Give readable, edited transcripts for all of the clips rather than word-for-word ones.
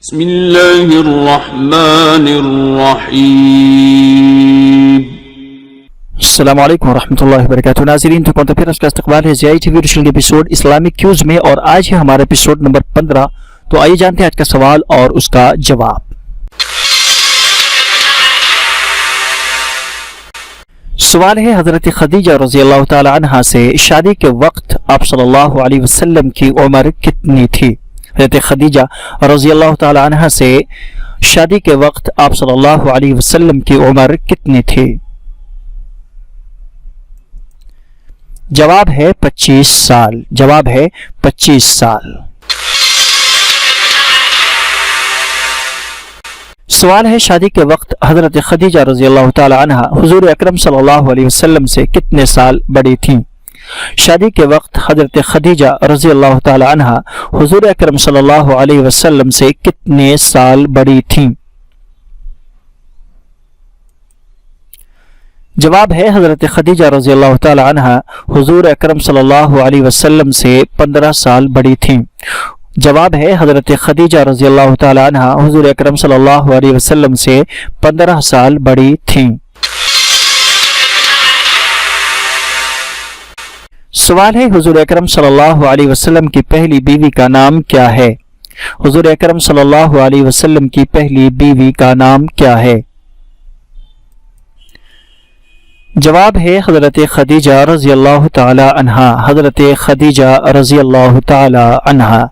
بسم اللہ الرحمن الرحیم۔ السلام علیکم ورحمۃ اللہ وبرکاتہ۔ ناظرین، تو کونتپیرس کا استقبال ہے زیائی ٹی وی ریشنل ایپیسوڈ اسلامک کیوز میں، اور آج ہے ہمارا ایپیسوڈ نمبر 15۔ تو آئیے جانتے ہیں آج کا سوال اور اس کا جواب۔ سوال ہے حضرت خدیجہ رضی اللہ تعالی عنہا سے شادی کے وقت آپ صلی اللہ علیہ وسلم کی عمر کتنی تھی؟ حضرت خدیجہ رضی اللہ تعالی عنہا سے شادی کے وقت آپ صلی اللہ علیہ وسلم کی عمر کتنی تھی؟ جواب ہے 25 سال۔ جواب ہے 25 سال۔ سوال ہے شادی کے وقت حضرت خدیجہ رضی اللہ تعالی عنہ حضور اکرم صلی اللہ علیہ وسلم سے کتنے سال بڑی تھیں؟ شادی کے وقت حضرت خدیجہ رضی اللہ تعالی عنہ حضور اکرم صلی اللہ علیہ وسلم سے کتنے سال بڑی تھیں؟ جواب ہے حضرت خدیجہ رضی اللہ تعالی عنہ حضور اکرم صلی اللہ علیہ وسلم سے 15 سال بڑی تھیں۔ جواب ہے حضرت خدیجہ رضی اللہ تعالی عنہ حضور اکرم صلی اللہ علیہ وسلم سے 15 سال بڑی تھیں۔ سوال ہے حضور اکرم صلی اللہ علیہ وسلم کی پہلی بیوی کا نام کیا ہے؟ حضور اکرم صلی اللہ علیہ وسلم کی پہلی بیوی کا نام کیا ہے؟ جواب ہے حضرت خدیجہ رضی اللہ تعالی عنہا۔ حضرت خدیجہ رضی اللہ تعالی عنہا۔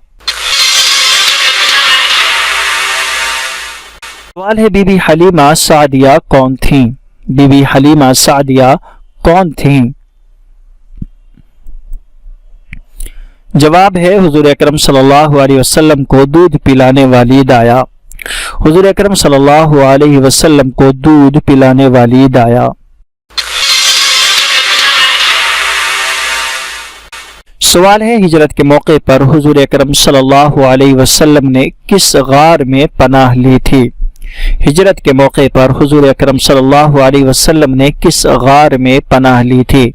سوال ہے بی بی حلیمہ سعدیہ کون تھیں؟ بی بی حلیمہ سعدیہ کون تھیں؟ جواب ہے حضور اکرم صلی اللہ علیہ وسلم کو دودھ پلانے والی دایا۔ حضور اکرم صلی اللہ علیہ وسلم کو دودھ پلانے والی دایا۔ سوال ہے ہجرت کے موقع پر حضور اکرم صلی اللہ علیہ وسلم نے کس غار میں پناہ لی تھی؟ ہجرت کے موقع پر حضور اکرم صلی اللہ علیہ وسلم نے کس غار میں پناہ لی تھی؟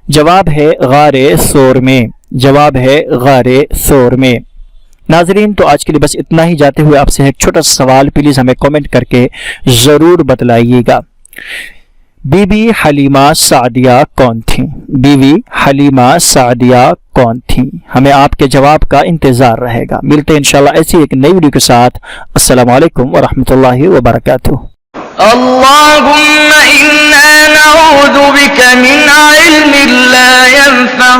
جواب ہے غار ثور میں۔ جواب ہے غار ثور میں۔ ناظرین، تو آج کے لیے بس اتنا ہی۔ جاتے ہوئے آپ سے ایک چھوٹا سوال پلیز ہمیں کامنٹ کر کے ضرور بتلائیے گا۔ بی بی حلیمہ سعدیہ کون تھیں؟ بی بی حلیمہ سعدیہ کون تھیں؟ ہمیں آپ کے جواب کا انتظار رہے گا۔ ملتے ہیں انشاءاللہ ایسی ایک نئی ویڈیو کے ساتھ۔ السلام علیکم ورحمۃ اللہ وبرکاتہ۔ اللهم إنا نعوذ بك من علم لا ينفع